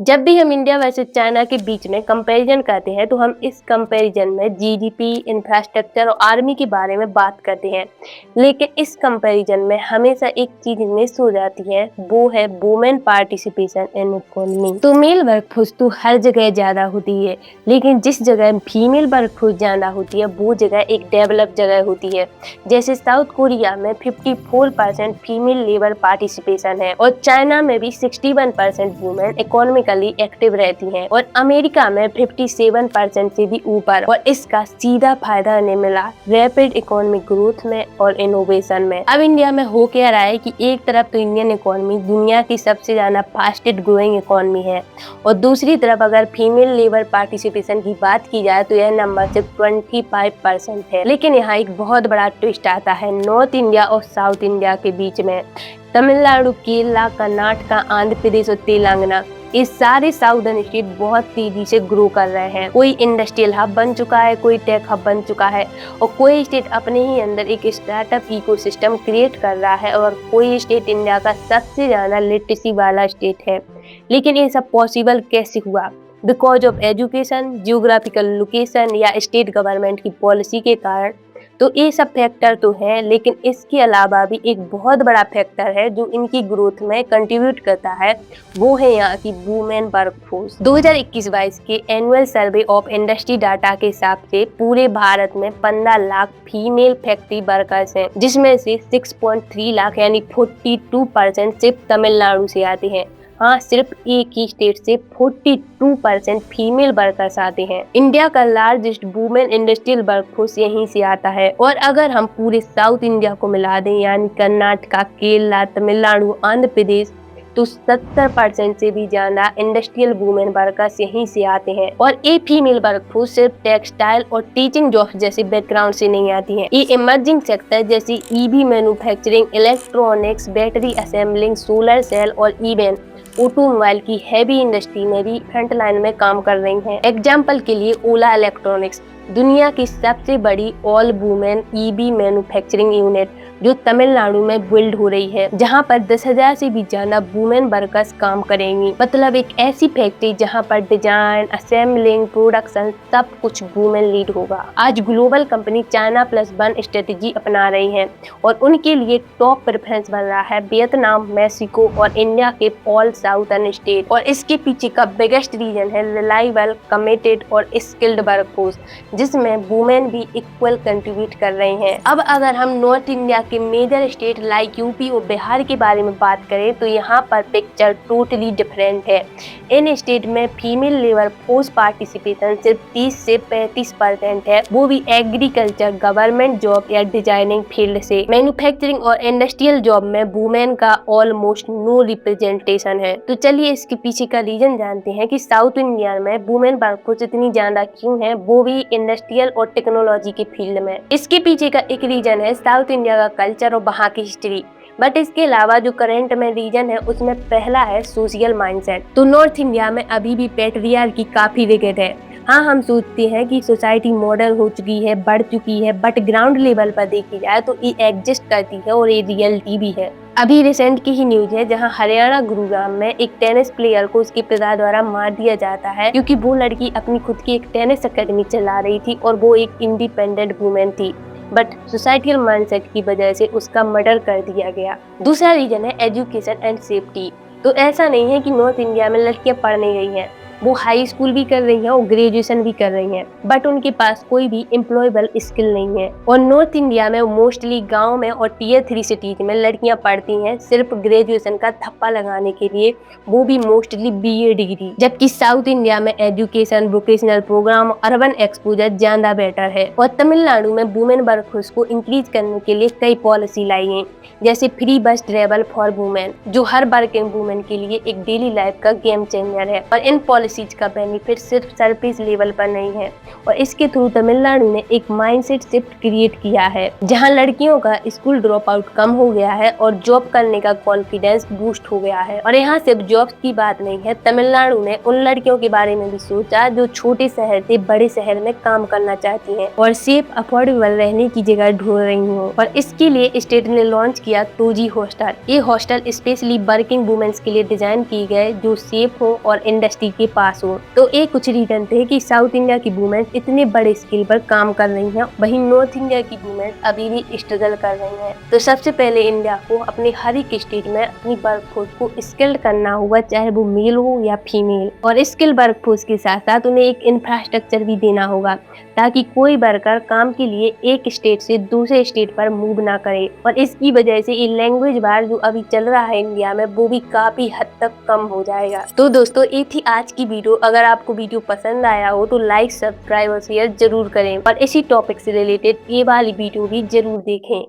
जब भी हम इंडिया वर्सेस चाइना के बीच में कंपैरिजन करते हैं तो हम इस कंपैरिजन में जीडीपी, इंफ्रास्ट्रक्चर और आर्मी के बारे में बात करते हैं। लेकिन इस कंपैरिजन में हमेशा एक चीज मिस हो जाती है, वो है वुमेन पार्टिसिपेशन इन इकोनॉमी। तो मेल वर्कफोर्स तो हर जगह ज्यादा होती है, लेकिन जिस जगह फीमेल वर्कफोर्स ज्यादा होती है वो जगह एक डेवलप जगह होती है। जैसे साउथ कोरिया में 54% फीमेल लेबर पार्टिसिपेशन है और चाइना में भी 61% वुमेन इकोनॉमिकली एक्टिव रहती हैं और अमेरिका में 57% से भी ऊपर। और इसका सीधा फायदा इन्हें मिला रैपिड इकोनॉमिक ग्रोथ में और इनोवेशन में। अब इंडिया में हो क्या रहा है कि एक तरफ तो इंडियन इकोनॉमी दुनिया की सबसे ज्यादा फास्टेस्ट ग्रोइंग इकोनॉमी है और दूसरी तरफ अगर फीमेल लेबर पार्टिसिपेशन की बात की जाए तो यह नंबर सिर्फ 25% है। लेकिन यहाँ एक बहुत बड़ा ट्विस्ट आता है नॉर्थ इंडिया और साउथ इंडिया के बीच में। तमिलनाडु, केरला, कर्नाटक, आंध्र प्रदेश और तेलंगाना, ये सारे साउदर्न स्टेट बहुत तेजी से ग्रो कर रहे हैं। कोई इंडस्ट्रियल हब बन चुका है, कोई टेक हब बन चुका है और कोई स्टेट अपने ही अंदर एक स्टार्टअप इकोसिस्टम क्रिएट कर रहा है और कोई स्टेट इंडिया का सबसे ज्यादा लिटरेसी वाला स्टेट है। लेकिन ये सब पॉसिबल कैसे हुआ? Because of education, geographical location या स्टेट गवर्नमेंट की पॉलिसी के कारण। तो ये सब फैक्टर तो हैं, लेकिन इसके अलावा भी एक बहुत बड़ा फैक्टर है जो इनकी ग्रोथ में कंट्रीब्यूट करता है, वो है यहाँ की वुमेन वर्कफोर्स। 2021-22 के annual survey of industry data के हिसाब से पूरे भारत में 15 लाख फीमेल फैक्ट्री वर्कर्स हैं, जिसमें से 6.3 लाख यानी 42% सिर्फ तमिलनाडु से आते हैं। हाँ, सिर्फ एक ही स्टेट से 42% फीमेल वर्कर्स आते हैं। इंडिया का लार्जेस्ट वुमेन इंडस्ट्रियल वर्कफोर्स यहीं से आता है। और अगर हम पूरे साउथ इंडिया को मिला दें यानी कर्नाटक, केरला, तमिलनाडु, आंध्र प्रदेश, तो 70% से भी ज्यादा इंडस्ट्रियल वुमेन वर्कर्स यहीं से आते हैं। और ये फीमेल वर्कफोर्स सिर्फ टेक्सटाइल और टीचिंग जॉब जैसे बैकग्राउंड से नहीं आती है। ये इमर्जिंग सेक्टर जैसे EV manufacturing, electronics, battery assembling, solar cell और इवन ऑटोमोबाइल की हैवी इंडस्ट्री में भी फ्रंट लाइन में काम कर रही हैं। एग्जाम्पल के लिए ओला इलेक्ट्रॉनिक्स, दुनिया की सबसे बड़ी all women EV manufacturing unit जो तमिलनाडु में बिल्ड हो रही है, जहां पर 10,000 से भी ज्यादा वुमेन वर्कर्स काम करेंगी। मतलब एक ऐसी फैक्ट्री जहां पर डिजाइन, असेंबलिंग, प्रोडक्शन सब कुछ वुमेन लीड होगा। आज ग्लोबल कंपनी चाइना +1 स्ट्रेटेजी अपना रही है और उनके लिए टॉप प्रेफरेंस बन रहा है वियतनाम, मैक्सिको और इंडिया के ऑल साउथर्न स्टेट। और इसके पीछे का बिगेस्ट रीजन है रिलायबल, कमिटेड और स्किल्ड वर्कफोर्स, जिसमें वुमेन भी इक्वल कंट्रीब्यूट कर रही हैं। अब अगर हम नॉर्थ इंडिया के मेजर स्टेट लाइक यूपी और बिहार के बारे में बात करें तो यहाँ पर पिक्चर टोटली डिफरेंट है। इन स्टेट में फीमेल लेबर फोर्स पार्टिसिपेशन सिर्फ 30 से 35% है, वो भी एग्रीकल्चर, गवर्नमेंट जॉब या डिजाइनिंग फील्ड से। मैन्युफैक्चरिंग और इंडस्ट्रियल जॉब में वुमेन का ऑलमोस्ट नो रिप्रेजेंटेशन है। तो चलिए इसके पीछे का रीजन जानते हैं कि साउथ इंडिया में वुमेन वर्कफोर्स इतनी ज्यादा क्यों है, वो भी इंडस्ट्रियल और टेक्नोलॉजी के फील्ड में। इसके पीछे का एक रीजन है साउथ इंडिया का कल्चर और वहाँ की हिस्ट्री। बट इसके अलावा जो करंट में रीजन है उसमें पहला है सोशल माइंडसेट। तो नॉर्थ इंडिया में अभी भी पैट्रियार्की काफी विकट है। हाँ, हम सोचते हैं कि सोसाइटी मॉडर्न हो चुकी है, बढ़ चुकी है, बट ग्राउंड लेवल पर देखी जाए तो ये एग्जिस्ट करती है और ये रियलिटी भी है। अभी रिसेंट की ही न्यूज है जहां हरियाणा गुरुग्राम में एक टेनिस प्लेयर को उसके पिता द्वारा मार दिया जाता है क्योंकि वो लड़की अपनी खुद की एक टेनिस अकेडमी चला रही थी और वो एक इंडिपेंडेंट वुमेन थी, बट सोसाइटल माइंडसेट की वजह से उसका मर्डर कर दिया गया। दूसरा रीजन है एजुकेशन एंड सेफ्टी। तो ऐसा नहीं है कि नॉर्थ इंडिया में लड़कियां पढ़ने गई हैं, वो हाई स्कूल भी कर रही हैं और ग्रेजुएशन भी कर रही हैं, बट उनके पास कोई भी एम्प्लॉयबल स्किल नहीं है। और नॉर्थ इंडिया में मोस्टली गांव में और टियर 3 सिटीज में लड़कियां पढ़ती हैं सिर्फ ग्रेजुएशन का थप्पा लगाने के लिए, वो भी मोस्टली BA डिग्री। जबकि साउथ इंडिया में education, vocational program, urban exposure ज्यादा बेटर है। और तमिलनाडु में वुमेन वर्कफोर्स को इंक्रीज करने के लिए कई पॉलिसी लाई है, जैसे फ्री बस ट्रेवल फॉर वुमेन, जो हर वर्किंग वुमेन के लिए एक डेली लाइफ का गेम चेंजर है। और इन इस चीज का बेनिफिट सिर्फ सरफेस लेवल पर नहीं है और इसके थ्रू तमिलनाडु ने एक माइंडसेट शिफ्ट क्रिएट किया है जहां लड़कियों का स्कूल ड्रॉप आउट कम हो गया है और जॉब करने का कॉन्फिडेंस बूस्ट हो गया है। और यहाँ सिर्फ जॉब्स की बात नहीं है, तमिलनाडु ने उन लड़कियों के बारे में भी सोचा जो छोटे शहर से बड़े शहर में काम करना चाहती हैं और सेफ अफोर्डेबल रहने की जगह ढूंढ रही हूँ। और इसके लिए स्टेट ने लॉन्च किया तोजी हॉस्टल। ये हॉस्टल स्पेशली वर्किंग वुमेन्स के लिए डिजाइन किए गए जो सेफ हो और इंडस्ट्री के पास हो। तो ये कुछ रीजन थे कि साउथ इंडिया की वुमेन्स इतने बड़े स्केल पर काम कर रही हैं, वहीं नॉर्थ इंडिया की वुमेन्स अभी भी स्ट्रगल कर रही हैं। तो सबसे पहले इंडिया को अपने हर एक स्टेट में अपनी वर्कफोर्स को स्किल्ड करना होगा, चाहे वो मेल हो या फीमेल। और स्किल वर्कफोर्स के साथ साथ उन्हें एक इंफ्रास्ट्रक्चर भी देना होगा ताकि कोई वर्कर काम के लिए एक स्टेट से दूसरे स्टेट पर मूव ना करे। और इसकी वजह से ये लैंग्वेज बार जो अभी चल रहा है इंडिया में वो भी काफी हद तक कम हो जाएगा। तो दोस्तों ये थी आज की वीडियो। अगर आपको वीडियो पसंद आया हो तो लाइक, सब्सक्राइब और शेयर जरूर करें और इसी टॉपिक से रिलेटेड ये वाली वीडियो भी जरूर देखें।